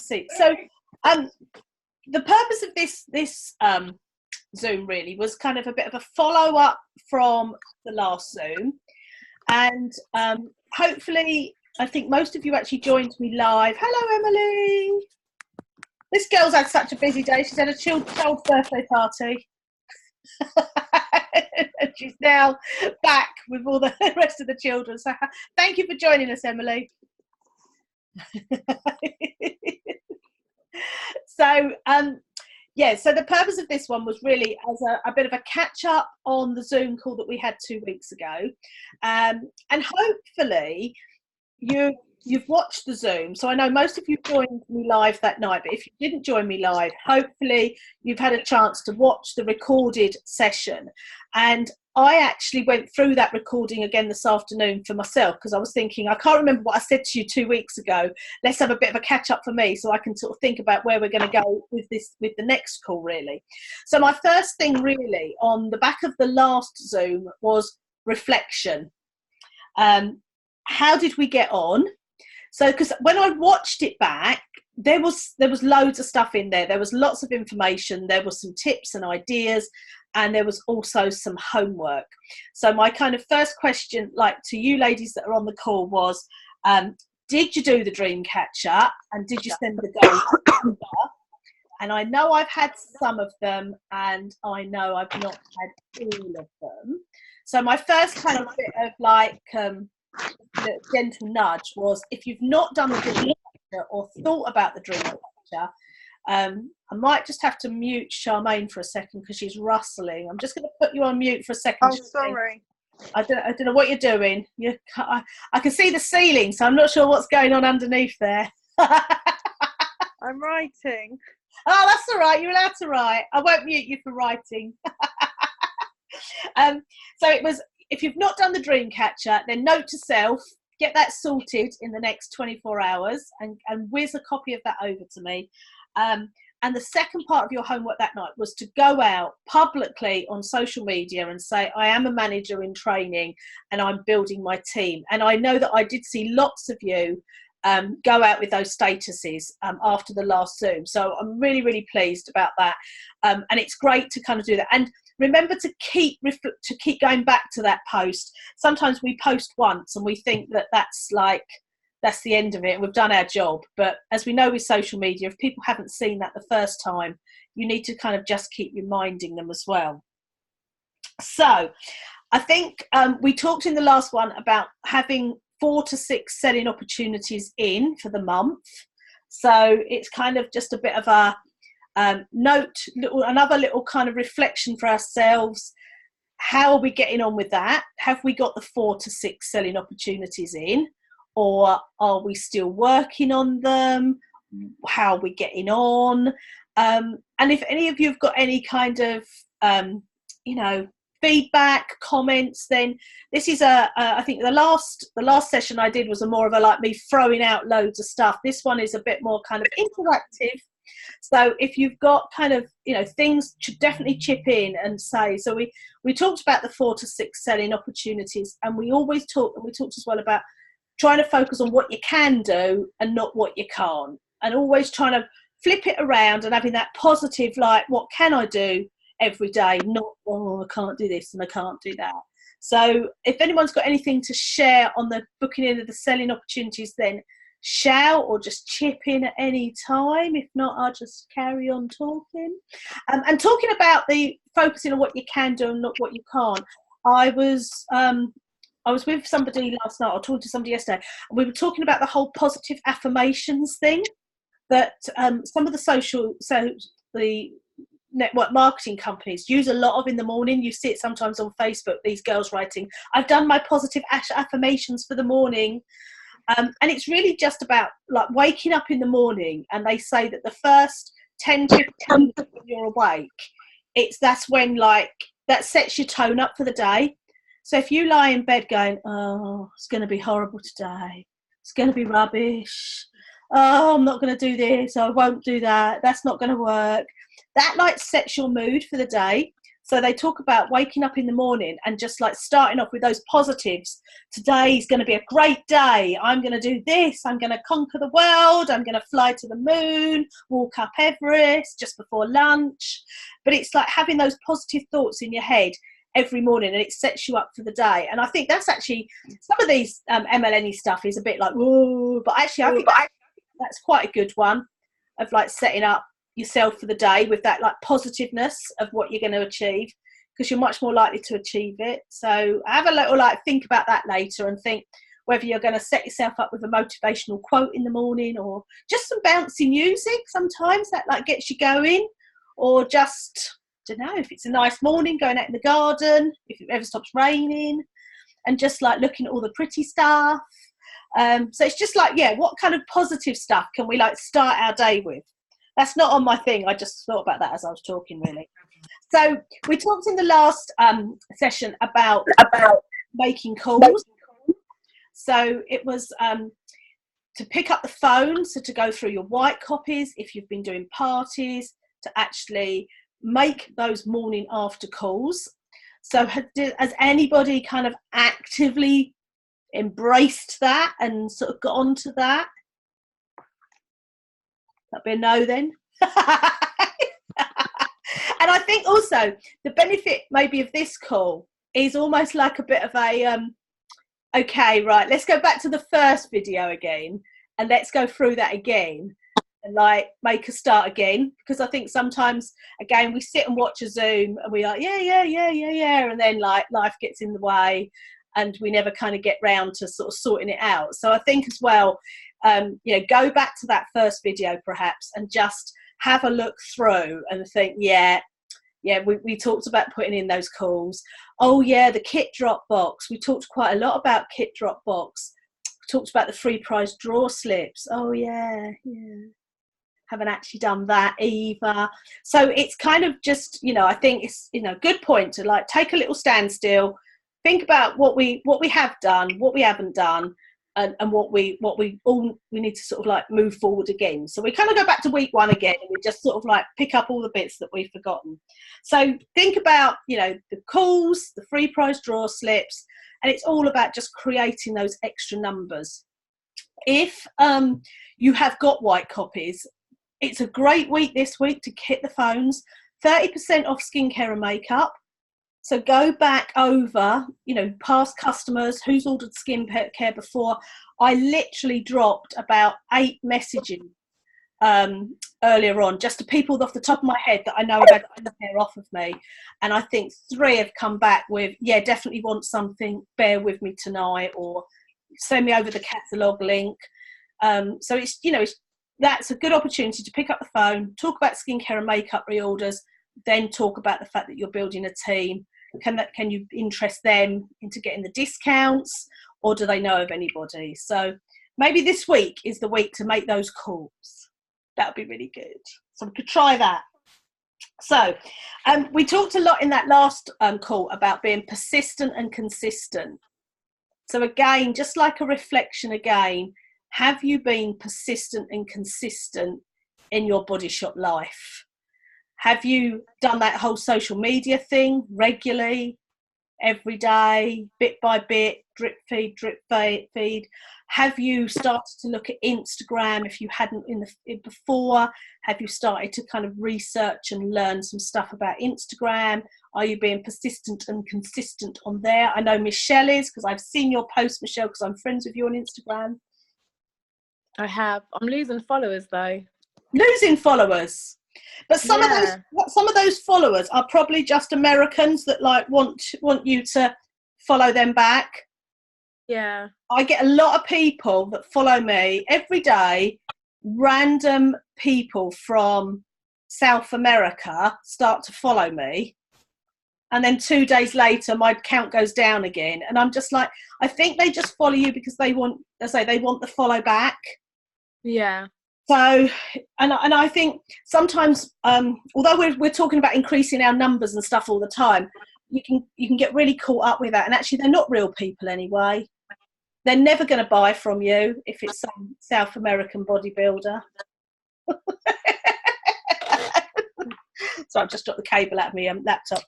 see. So the purpose of this Zoom really was kind of a bit of a follow-up from the last Zoom, and hopefully I think most of you actually joined me live. Hello, Emily. This girl's had such a busy day. She's had a child's birthday party. And she's now back with all the rest of the children. So thank you for joining us, Emily. So so the purpose of this one was really as a bit of a catch up on the Zoom call that we had 2 weeks ago, and hopefully you've watched the Zoom. So I know most of you joined me live that night, but if you didn't join me live, hopefully you've had a chance to watch the recorded session. And I actually went through that recording again this afternoon for myself, because I was thinking, I can't remember what I said to you 2 weeks ago. Let's have a bit of a catch up for me so I can sort of think about where we're going to go with the next call, really. So my first thing really on the back of the last Zoom was reflection. How did we get on? So, because when I watched it back, there was loads of stuff in there. There was lots of information. There were some tips and ideas, and there was also some homework. So my kind of first question, like to you ladies that are on the call, was, did you do the dream catcher, and did you send the goal number? And I know I've had some of them, and I know I've not had all of them. So my first kind of bit of like the gentle nudge was, if you've not done the dream catcher or thought about the dream catcher, I might just have to mute Charmaine for a second because she's rustling. I'm just going to put you on mute for a second. Oh, sorry. I don't know what you're doing. I can see the ceiling, so I'm not sure what's going on underneath there. I'm writing. Oh, that's all right. You're allowed to write. I won't mute you for writing. So it was, if you've not done the dream catcher, then note to self, get that sorted in the next 24 hours and whiz a copy of that over to me. And the second part of your homework that night was to go out publicly on social media and say, I am a manager in training and I'm building my team. And I know that I did see lots of you go out with those statuses after the last Zoom. So I'm really, really pleased about that. And it's great to kind of do that. And remember to keep going back to that post. Sometimes we post once and we think that that's the end of it. We've done our job. But as we know with social media, if people haven't seen that the first time, you need to kind of just keep reminding them as well. So I think we talked in the last one about having 4 to 6 selling opportunities in for the month. So it's kind of just a bit of a another little kind of reflection for ourselves. How are we getting on with that? Have we got the 4 to 6 selling opportunities in, or are we still working on them? How are we getting on? And if any of you have got any kind of feedback, comments, then this is I think the last session I did was more of a like me throwing out loads of stuff. This one is a bit more kind of interactive. So if you've got kind of, things, should definitely chip in and say. So we talked about the 4 to 6 selling opportunities, and we talked as well about trying to focus on what you can do and not what you can't, and always trying to flip it around and having that positive, like, what can I do every day, not, oh, I can't do this and I can't do that. So if anyone's got anything to share on the booking in of the selling opportunities, then shout or just chip in at any time. If not, I'll just carry on talking. And talking about the focusing on what you can do and not what you can't, I was with somebody last night, I talked to somebody yesterday, and we were talking about the whole positive affirmations thing that some of the network marketing companies use a lot of in the morning. You see it sometimes on Facebook, these girls writing, I've done my positive affirmations for the morning. And it's really just about like waking up in the morning, and they say that the first 10-15 minutes when you're awake, that's when like that sets your tone up for the day. So if you lie in bed going, oh, it's going to be horrible today, it's going to be rubbish, oh, I'm not going to do this, I won't do that, that's not going to work, that like sets your mood for the day. So they talk about waking up in the morning and just like starting off with those positives. Today's going to be a great day. I'm going to do this. I'm going to conquer the world. I'm going to fly to the moon, walk up Everest just before lunch. But it's like having those positive thoughts in your head every morning, and it sets you up for the day. And I think that's actually, some of these MLNE stuff is a bit like, whoa, but actually I think that's quite a good one of like setting up yourself for the day with that like positiveness of what you're going to achieve, because you're much more likely to achieve it. So have a little like think about that later, and think whether you're going to set yourself up with a motivational quote in the morning, or just some bouncy music sometimes that like gets you going, or just, I don't know, if it's a nice morning going out in the garden, if it ever stops raining, and just like looking at all the pretty stuff. So it's just like, yeah, what kind of positive stuff can we like start our day with? That's not on my thing. I just thought about that as I was talking, really. So we talked in the last session about making calls. So it was to pick up the phone, so to go through your white copies if you've been doing parties, to actually make those morning after calls. So has anybody kind of actively embraced that and sort of got onto that? That'd be a no then. And I think also the benefit maybe of this call is almost like a bit of a okay, right, let's go back to the first video again and let's go through that again and like make a start again, because I think sometimes again we sit and watch a Zoom and we're like yeah, and then like life gets in the way and we never kind of get round to sort of sorting it out. So I think as well, go back to that first video perhaps and just have a look through and think, we talked about putting in those calls. Oh yeah, the kit drop box. We talked quite a lot about kit drop box. We talked about the free prize draw slips. Oh yeah. Haven't actually done that either. So it's kind of just, I think it's, good point to like take a little standstill, think about what we have done, what we haven't done, and what we need to sort of like move forward again. So we kind of go back to week 1 again, and we just sort of like pick up all the bits that we've forgotten. So think about, the calls, the free prize draw slips, and it's all about just creating those extra numbers. If you have got white copies, it's a great week this week to hit the phones. 30% off skincare and makeup. So go back over, past customers, who's ordered skincare before. I literally dropped about 8 messages earlier on, just to people off the top of my head that I know have had skincare off of me. And I think 3 have come back with, definitely want something, bear with me tonight, or send me over the catalogue link. So it's, that's a good opportunity to pick up the phone, talk about skincare and makeup reorders, then talk about the fact that you're building a team. Can you interest them into getting the discounts, or do they know of anybody? So maybe this week is the week to make those calls. That would be really good. So we could try that. So we talked a lot in that last call about being persistent and consistent. So again, just like a reflection again, have you been persistent and consistent in your Body Shop life? Have you done that whole social media thing regularly, every day, bit by bit, drip feed? Have you started to look at Instagram if you hadn't before? Have you started to kind of research and learn some stuff about Instagram? Are you being persistent and consistent on there? I know Michelle is, because I've seen your post, Michelle, because I'm friends with you on Instagram. I have. I'm losing followers though. Losing followers. But some of those followers are probably just Americans that like want you to follow them back. Yeah. I get a lot of people that follow me every day. Random people from South America start to follow me, and then 2 days later my count goes down again, and I'm just like, I think they just follow you because they want the follow back. Yeah. So, and I think sometimes, although we're talking about increasing our numbers and stuff all the time, you can get really caught up with that. And actually, they're not real people anyway. They're never going to buy from you if it's some South American bodybuilder. So I've just got the cable out of my laptop.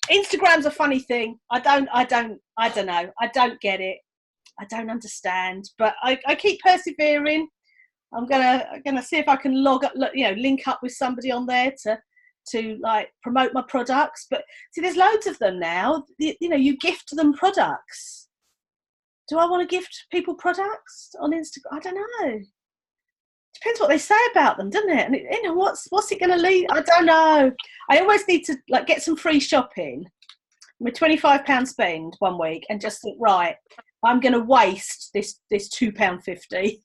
Instagram's a funny thing. I don't know. I don't get it. I don't understand. But I keep persevering. I'm gonna see if I can link up with somebody on there to like promote my products. But see, there's loads of them now. You gift them products. Do I want to gift people products on Instagram? I don't know. Depends what they say about them, doesn't it? And what's it going to lead? I don't know. I always need to like get some free shopping with £25 spend one week and just think, right, I'm going to waste this £2.50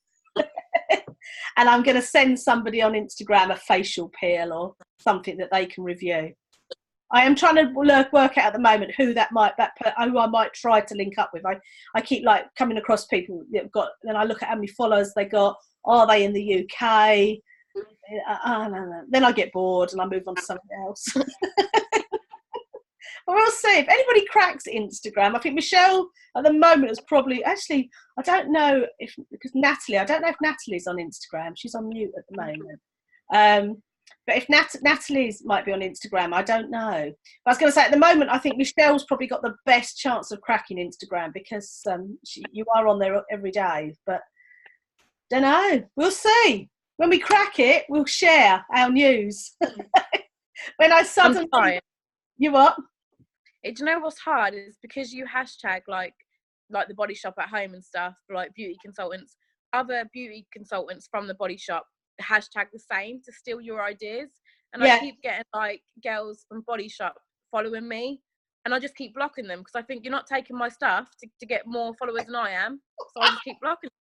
and I'm going to send somebody on Instagram a facial peel or something that they can review. I am trying to work out at the moment who who I might try to link up with. I keep like coming across people that have got, then I look at how many followers they got. Are they in the UK? No. Then I get bored and I move on to something else. But we'll see. If anybody cracks Instagram, I think Michelle at the moment is probably, actually, I don't know because Natalie, I don't know if Natalie's on Instagram. She's on mute at the moment. But if Natalie's might be on Instagram, I don't know. But I was going to say, at the moment, I think Michelle's probably got the best chance of cracking Instagram because you are on there every day. But don't know. We'll see. When we crack it, we'll share our news. When I suddenly... You what? Do you know what's hard is because you hashtag like the Body Shop at home and stuff for like beauty consultants, other beauty consultants from the Body Shop hashtag the same to steal your ideas, and I keep getting like girls from Body Shop following me, and I just keep blocking them because I think you're not taking my stuff to get more followers than I am, so I just keep blocking them.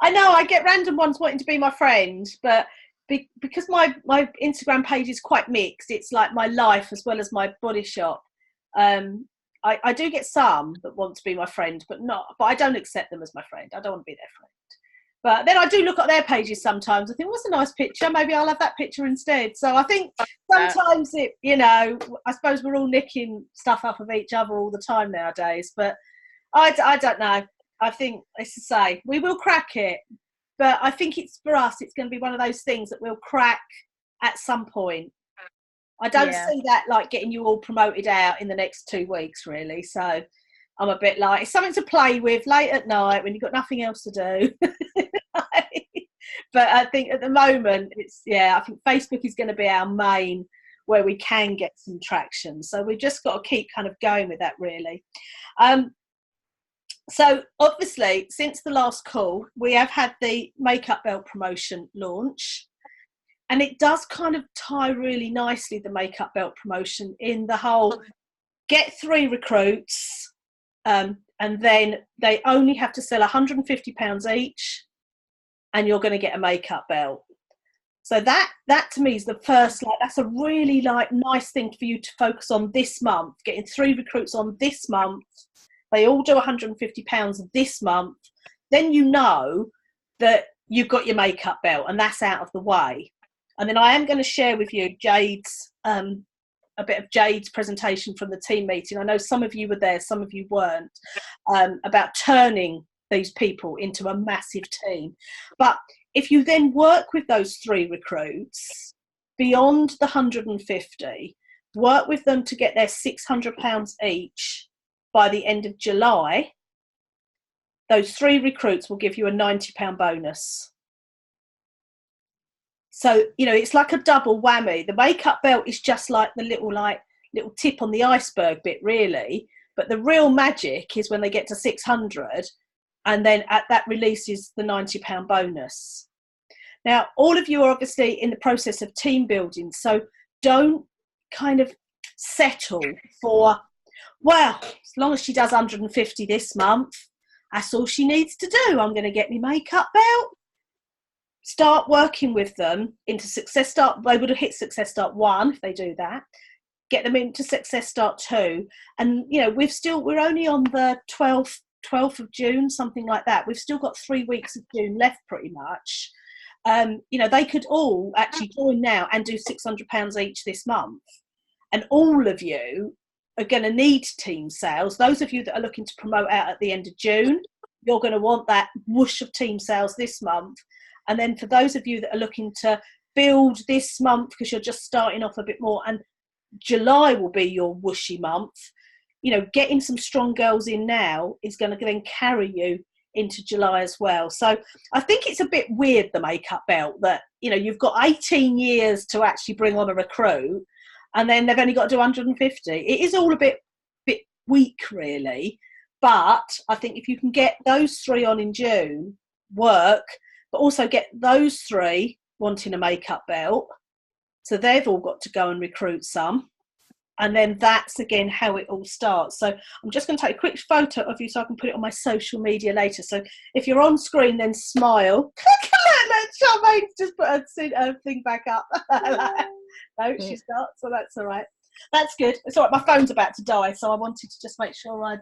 I know I get random ones wanting to be my friend, but because my Instagram page is quite mixed, it's like my life as well as my Body Shop. I do get some that want to be my friend, but I don't accept them as my friend. I don't want to be their friend. But then I do look at their pages sometimes. I think, what's a nice picture? Maybe I'll have that picture instead. So I think sometimes I suppose we're all nicking stuff up of each other all the time nowadays. But I don't know. I think, let's just say, we will crack it. But I think it's going to be one of those things that we'll crack at some point. I don't see that like getting you all promoted out in the next 2 weeks, really. So I'm a bit like, it's something to play with late at night when you've got nothing else to do. But I think at the moment, I think Facebook is going to be our main where we can get some traction. So we've just got to keep kind of going with that, really. So obviously, since the last call, we have had the Makeup Belt promotion launch. And it does kind of tie really nicely, the Makeup Belt promotion, in the whole get 3 recruits and then they only have to sell £150 each and you're going to get a makeup belt. So that to me is the first, that's a really nice thing for you to focus on this month, getting 3 recruits on this month. They all do £150 this month. Then you know that you've got your makeup belt and that's out of the way. And then I am going to share with you Jade's, a bit of Jade's presentation from the team meeting. I know some of you were there, some of you weren't, about turning these people into a massive team. But if you then work with those 3 recruits beyond the 150, work with them to get their £600 each by the end of July, those 3 recruits will give you a £90 bonus. So, it's like a double whammy. The makeup belt is just like the little tip on the iceberg bit, really. But the real magic is when they get to 600 and then that releases the £90 bonus. Now, all of you are obviously in the process of team building. So don't kind of settle for, well, as long as she does 150 this month, that's all she needs to do. I'm going to get my makeup belt. Start working with them into Success Start. They would have hit Success Start 1 if they do that. Get them into Success Start 2. And, we're only on the 12th of June, something like that. We've still got 3 weeks of June left pretty much. They could all actually join now and do £600 each this month. And all of you are going to need team sales. Those of you that are looking to promote out at the end of June, you're going to want that whoosh of team sales this month. And then for those of you that are looking to build this month, because you're just starting off a bit more, and July will be your whooshy month, you know, getting some strong girls in now is going to then carry you into July as well. So I think it's a bit weird, the makeup belt, that, you know, you've got 18 years to actually bring on a recruit, and then they've only got to do 150. It is all a bit weak, really. But I think if you can get those 3 on in June, work, but also get those 3 wanting a makeup belt, so they've all got to go and recruit some. And then that's, again, how it all starts. So I'm just going to take a quick photo of you so I can put it on my social media later. So if you're on screen, then smile. Charmaine's just put her thing back up. No, she's not, so that's all right. That's good. It's all right, my phone's about to die, so I wanted to just make sure I'd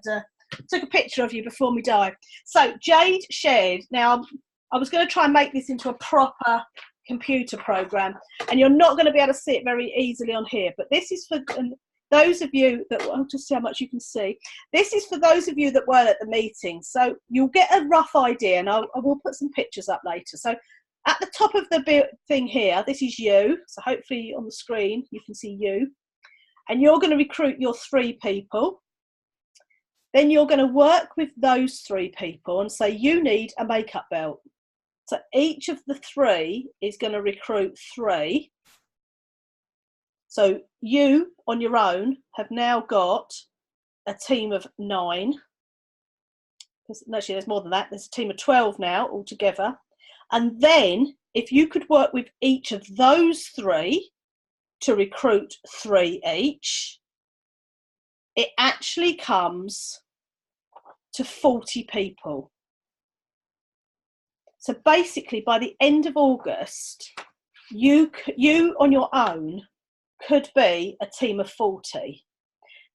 took a picture of you before we die. So Jade shared. Now, I was going to try and make this into a proper computer program, and you're not going to be able to see it very easily on here, but this is for those of you that, I'll just see how much you can see. This is for those of you that weren't at the meeting, so you'll get a rough idea, and I will put some pictures up later. So at the top of the thing here, this is you, so hopefully on the screen you can see you, and you're going to recruit your 3 people. Then you're going to work with those 3 people and say, you need a makeup belt. So each of the 3 is going to recruit 3. So you, on your own, have now got a team of 9. Actually, there's more than that. There's a team of 12 now altogether. And then, if you could work with each of those 3 to recruit 3 each, it actually comes to 40 people. So basically, by the end of August, you on your own could be a team of 40.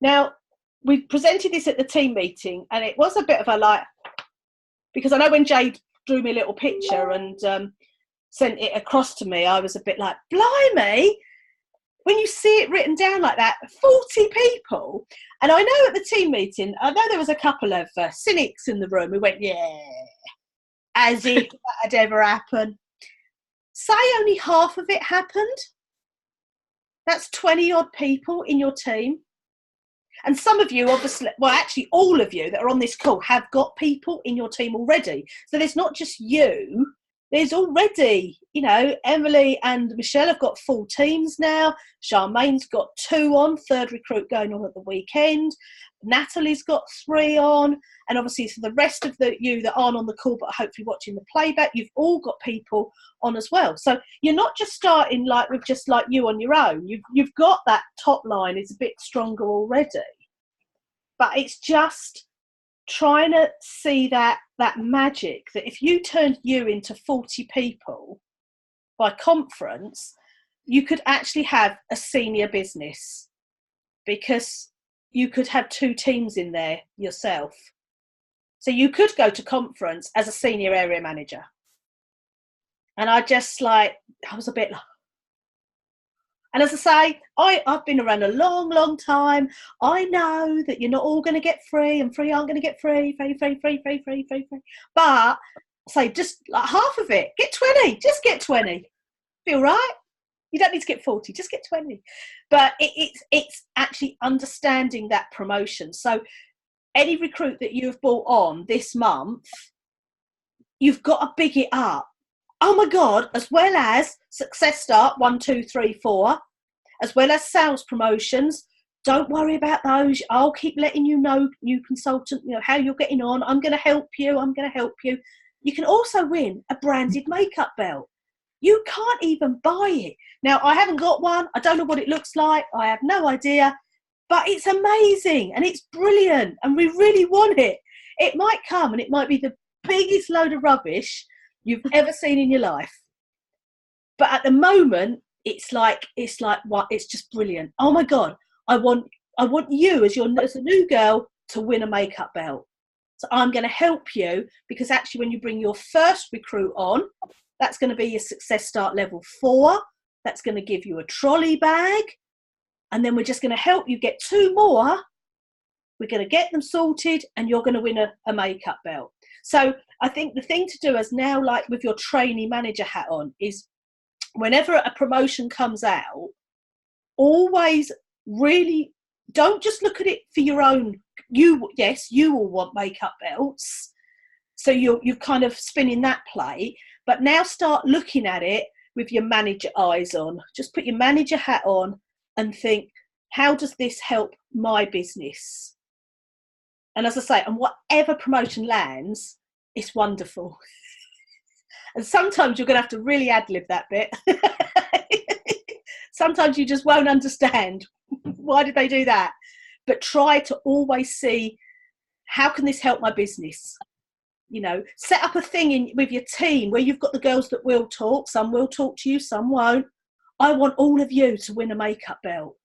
Now, we presented this at the team meeting, and it was a bit of a like, because I know when Jade drew me a little picture and sent it across to me, I was a bit like, blimey, when you see it written down like that, 40 people. And I know at the team meeting, I know there was a couple of cynics in the room who went, yeah, as if that had ever happened. Say only half of it happened. That's 20 odd people in your team. And some of you, obviously, well, actually all of you that are on this call have got people in your team already. So there's not just you. There's already, you know, Emily and Michelle have got full teams now. Charmaine's got 2 on, 3rd recruit going on at the weekend. Natalie's got 3 on. And obviously for the rest of you that aren't on the call but hopefully watching the playback, you've all got people on as well. So you're not just starting like with just like you on your own. You've got that top line is a bit stronger already. But it's just trying to see that magic, that if you turned you into 40 people by conference, you could actually have a senior business, because you could have 2 teams in there yourself. So you could go to conference as a senior area manager. And I was a bit like, and as I say, I've been around a long, long time. I know that you're not all going to get free, and free aren't going to get free. But say just like half of it, get 20, just get 20. Feel right? You don't need to get 40, just get 20. But it's actually understanding that promotion. So any recruit that you've brought on this month, you've got to big it up. Oh my God, as well as Success Start 1, 2, 3, 4, as well as sales promotions. Don't worry about those. I'll keep letting you know, new consultant, you know, how you're getting on. I'm going to help you. You can also win a branded makeup belt. You can't even buy it. Now, I haven't got one. I don't know what it looks like. I have no idea. But it's amazing and it's brilliant and we really want it. It might come and it might be the biggest load of rubbish you've ever seen in your life. But at the moment, it's like what? It's just brilliant. Oh my God, I want you as a new girl to win a makeup belt. So I'm going to help you, because actually when you bring your first recruit on, that's going to be your Success Start level 4. That's going to give you a trolley bag. And then we're just going to help you get 2 more. We're going to get them sorted and you're going to win a makeup belt. So I think the thing to do is now, like with your trainee manager hat on, is whenever a promotion comes out, always really don't just look at it for your own. Yes, you will want makeup belts, so you're kind of spinning that plate. But now start looking at it with your manager eyes on. Just put your manager hat on and think, how does this help my business? And as I say, and whatever promotion lands, it's wonderful. And sometimes you're going to have to really ad-lib that bit. Sometimes you just won't understand. Why did they do that? But try to always see, how can this help my business? You know, set up a thing with your team where you've got the girls that will talk. Some will talk to you, some won't. I want all of you to win a makeup belt.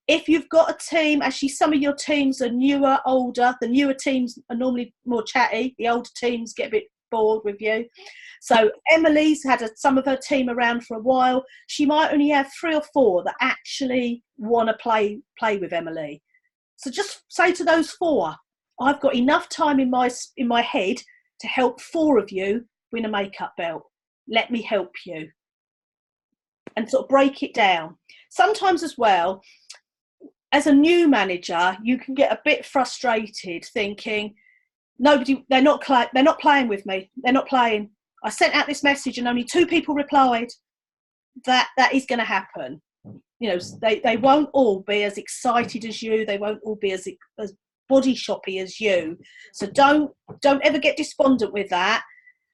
If you've got a team, actually some of your teams are newer, older. The newer teams are normally more chatty. The older teams get a bit bored with you. So Emily's had some of her team around for a while. She might only have 3 or 4 that actually want to play with Emily. So just say to those 4, I've got enough time in my head to help 4 of you win a makeup belt. Let me help you. And sort of break it down. Sometimes as well, as a new manager, you can get a bit frustrated thinking, they're not playing with me. They're not playing. I sent out this message and only 2 people replied. That is going to happen. You know, they won't all be as excited as you. They won't all be as body shoppy as you. So don't ever get despondent with that.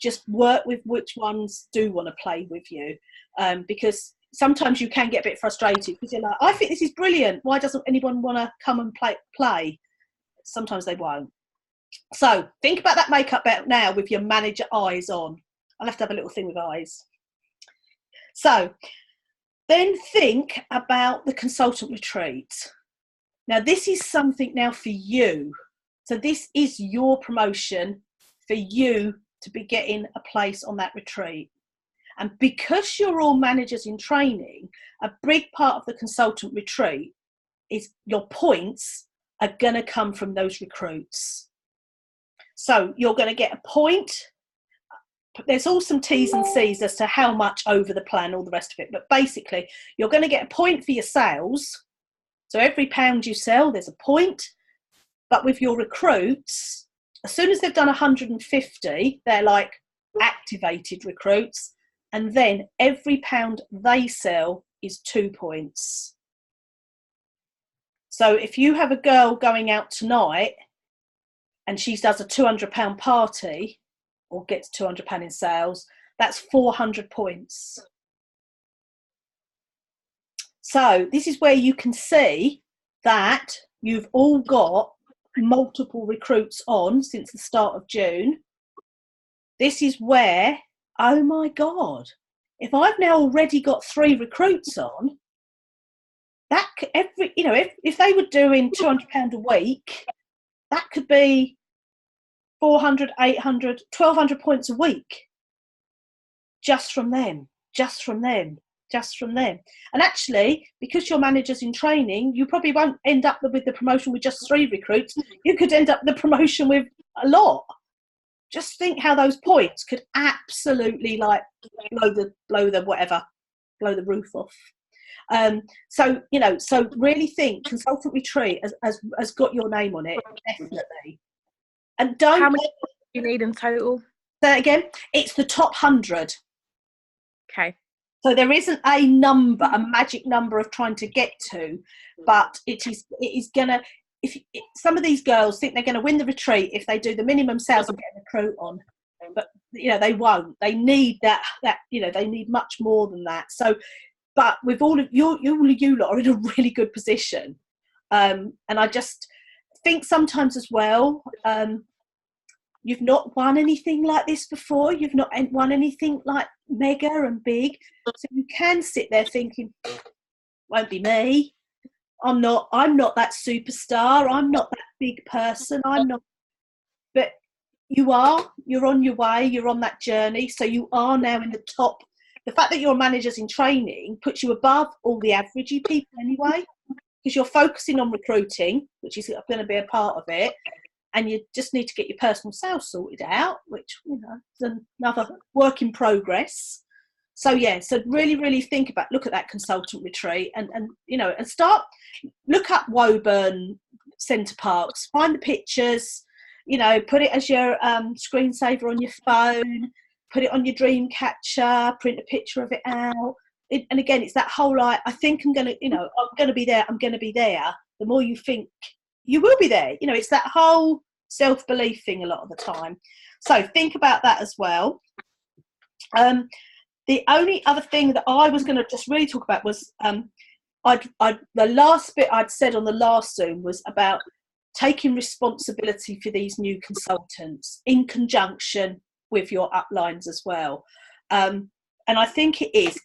Just work with which ones do want to play with you, because sometimes you can get a bit frustrated because you're like, I think this is brilliant. Why doesn't anyone want to come and play? Sometimes they won't. So think about that makeup belt now with your manager eyes on. I'll have to have a little thing with eyes. So then think about the consultant retreat. Now this is something now for you. So this is your promotion for you to be getting a place on that retreat. And because you're all managers in training, a big part of the consultant retreat is your points are going to come from those recruits. So you're going to get a point. There's all some T's and C's as to how much over the plan, all the rest of it. But basically, you're going to get a point for your sales. So every pound you sell, there's a point. But with your recruits, as soon as they've done 150, they're like activated recruits. And then every pound they sell is 2 points. So if you have a girl going out tonight and she does a £200 party or gets £200 in sales, that's 400 points. So this is where you can see that you've all got multiple recruits on since the start of June. This is where, oh my God, if I've now already got 3 recruits on, that could, if they were doing £200 a week, that could be 400, 800, 1,200 points a week just from them. And actually, because your manager's in training, you probably won't end up with the promotion with just 3 recruits. You could end up the promotion with a lot. Just think how those points could absolutely like blow the roof off. So really think consultant retreat has got your name on it, definitely. And don't. How many do you need in total? Say that again. It's the top 100. Okay. So there isn't a number, a magic number of trying to get to, but it is gonna. If some of these girls think they're going to win the retreat if they do the minimum sales and get a recruit on, but they won't. They need that they need much more than that. So, but with all of you lot are in a really good position, and I just think sometimes as well, you've not won anything like this before. You've not won anything like mega and big, so you can sit there thinking, "Won't be me. I'm not that superstar. I'm not that big person. I'm not." But you're on your way. You're on that journey. So you are now in the top. The fact that you're managers in training puts you above all the averagey people anyway, because you're focusing on recruiting, which is going to be a part of it. and you just need to get your personal sales sorted out, which, you know, is another work in progress. So yeah, so really look at that consultant retreat, and you know, and look up Woburn Centre Parks, find the pictures, you know, put it as your screensaver on your phone, put it on your dream catcher, print a picture of it out. And again, it's that whole, like, I think I'm going to, you know, I'm going to be there. The more you think you will be there, you know, it's that whole self-belief thing a lot of the time. So think about that as well. The only other thing that I was going to just really talk about was, the last bit I'd said on the last Zoom was about taking responsibility for these new consultants in conjunction with your uplines as well. And I think it's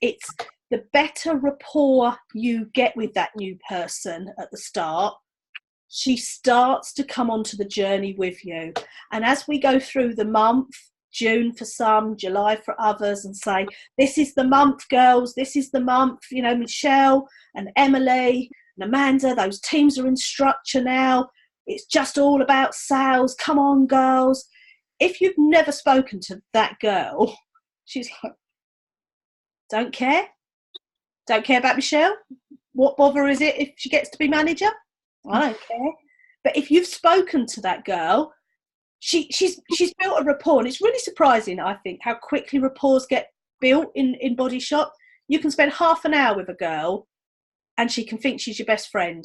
the better rapport you get with that new person at the start, she starts to come onto the journey with you. And as we go through the month, June for some, July for others, and say, this is the month, girls, this is the month, you know, Michelle and Emily and Amanda, those teams are in structure now. It's just all about sales. Come on, girls. If you've never spoken to that girl, she's like, don't care about Michelle. What bother is it if she gets to be manager? I don't care. But if you've spoken to that girl, she's built a rapport, and it's really surprising, I think, how quickly rapports get built in Body Shop. You can spend half an hour with a girl and she can think she's your best friend.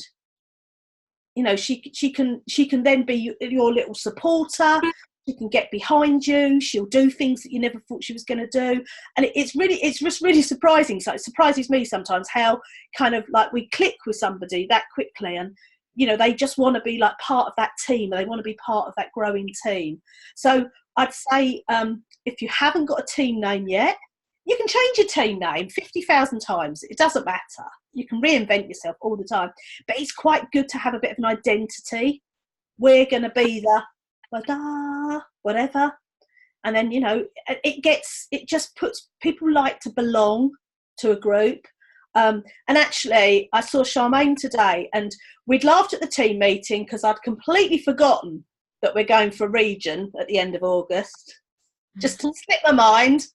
You know, she can then be your little supporter. She can get behind you. She'll do things that you never thought she was going to do. And it's just really surprising. So it surprises me sometimes how kind of like we click with somebody that quickly, and, you know, they just want to be like part of that team. They want to be part of that growing team. So I'd say if you haven't got a team name yet, you can change your team name 50,000 times. It doesn't matter. You can reinvent yourself all the time. But it's quite good to have a bit of an identity. We're going to be the whatever. And then, you know, it just puts, people like to belong to a group. And actually, I saw Charmaine today, and we'd laughed at the team meeting because I'd completely forgotten that we're going for region at the end of August. Just slipped my mind.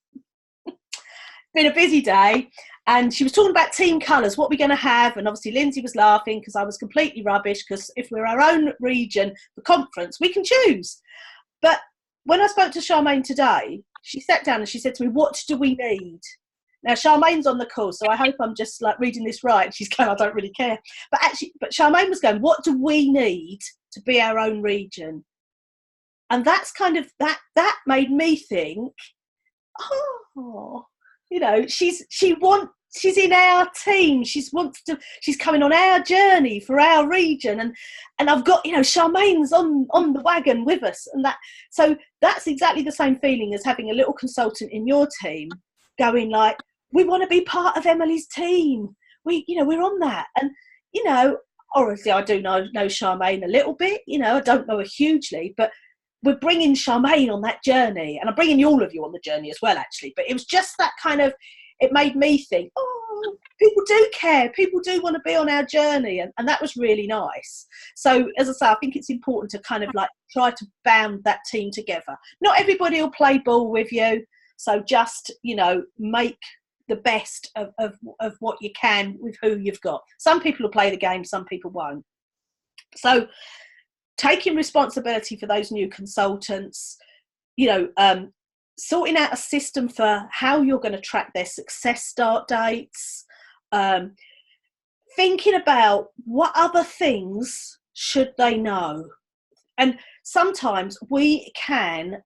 Been a busy day, and she was talking about team colours, what we're going to have, and obviously Lindsay was laughing because I was completely rubbish, because if we're our own region for conference, we can choose. But when I spoke to Charmaine today, she sat down and she said to me, what do we need? Now, Charmaine's on the call, so I hope I'm just like reading this right. She's going, I don't really care. But Charmaine was going, what do we need to be our own region? And that's kind of, that made me think, oh, you know, she's in our team. She's coming on our journey for our region, and I've got, you know, Charmaine's on the wagon with us, and so that's exactly the same feeling as having a little consultant in your team going like, we want to be part of Emily's team. We're on that, and you know, obviously I do know Charmaine a little bit. You know, I don't know her hugely, but we're bringing Charmaine on that journey, and I'm bringing all of you on the journey as well, actually. But it was just that kind of, it made me think, oh, people do care. People do want to be on our journey. And that was really nice. So, as I say, I think it's important to kind of like try to band that team together. Not everybody will play ball with you. So just, you know, make the best of what you can with who you've got. Some people will play the game, some people won't. So, taking responsibility for those new consultants, you know, sorting out a system for how you're going to track their success start dates, thinking about what other things should they know. And sometimes we can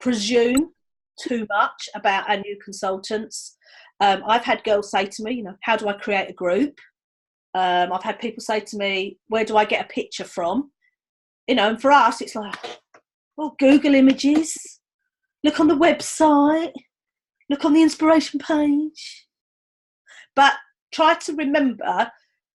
presume too much about our new consultants. I've had girls say to me, you know, how do I create a group? I've had people say to me, where do I get a picture from? You know, and for us, it's like, well, Google Images, look on the website, look on the inspiration page. But try to remember,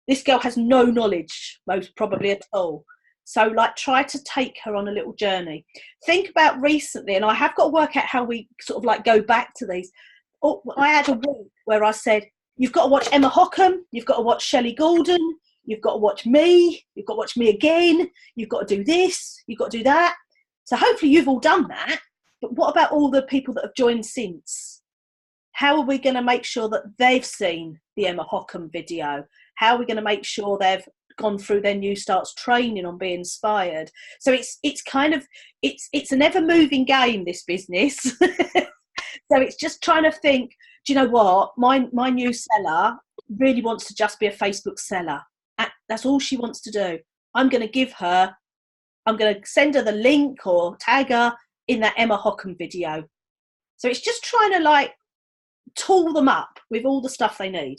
this girl has no knowledge, most probably at all. So, like, try to take her on a little journey. Think about recently, and I have got to work out how we sort of like go back to these. I had a week where I said, you've got to watch Emma Hockham, you've got to watch Shelley Gordon, you've got to watch me, you've got to watch me again, you've got to do this, you've got to do that. So hopefully you've all done that. But what about all the people that have joined since? How are we going to make sure that they've seen the Emma Hockham video? How are we going to make sure they've gone through their New Starts training on Be Inspired? So it's kind of, it's an ever moving game, this business. So it's just trying to think, do you know what? My new seller really wants to just be a Facebook seller. That's all she wants to do. I'm going to send her the link or tag her in that Emma Hockham video. So it's just trying to like tool them up with all the stuff they need.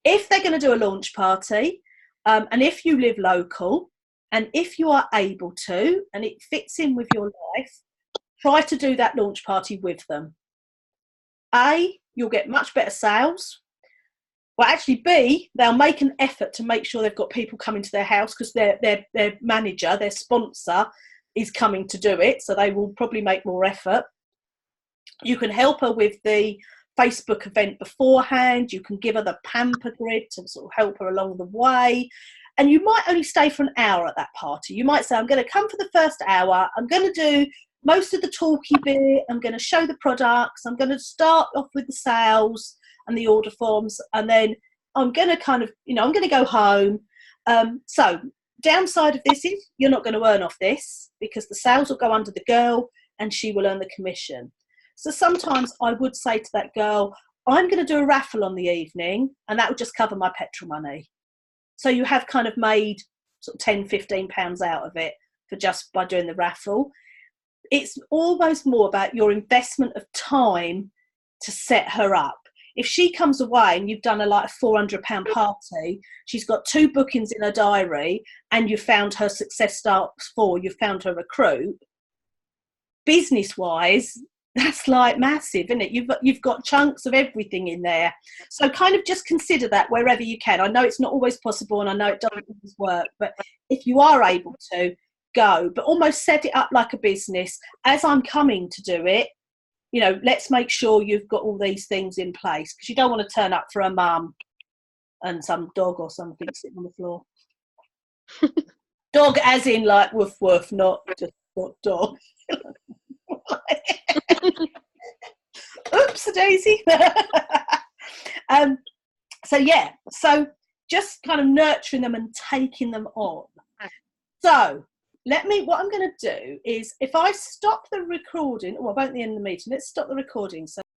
If they're going to do a launch party, and if you live local, and if you are able to, and it fits in with your life, try to do that launch party with them. A, you'll get much better sales. Well, actually, B, they'll make an effort to make sure they've got people coming to their house because their manager, their sponsor, is coming to do it. So they will probably make more effort. You can help her with the Facebook event beforehand. You can give her the pamper grid to sort of help her along the way. And you might only stay for an hour at that party. You might say, I'm going to come for the first hour. I'm going to do most of the talky bit. I'm going to show the products. I'm going to start off with the sales and the order forms. And then I'm going to kind of, I'm going to go home. So downside of this is you're not going to earn off this because the sales will go under the girl and she will earn the commission. So sometimes I would say to that girl, I'm going to do a raffle on the evening and that will just cover my petrol money. So you have kind of made sort of £10-15 out of it for just by doing the raffle. It's almost more about your investment of time to set her up. If she comes away and you've done a £400 party, she's got 2 bookings in her diary and you've found her success starts 4, you've found her recruit, business-wise, that's like massive, isn't it? You've got chunks of everything in there. So kind of just consider that wherever you can. I know it's not always possible and I know it doesn't always work, but if you are able to, go. But almost set it up like a business. As I'm coming to do it, let's make sure you've got all these things in place because you don't want to turn up for a mum and some dog or something sitting on the floor. Dog as in like woof woof, not just dog. Oops, a daisy. So just kind of nurturing them and taking them on. So what I'm going to do is if I stop the recording, well, I won't at the end of the meeting, let's stop the recording. So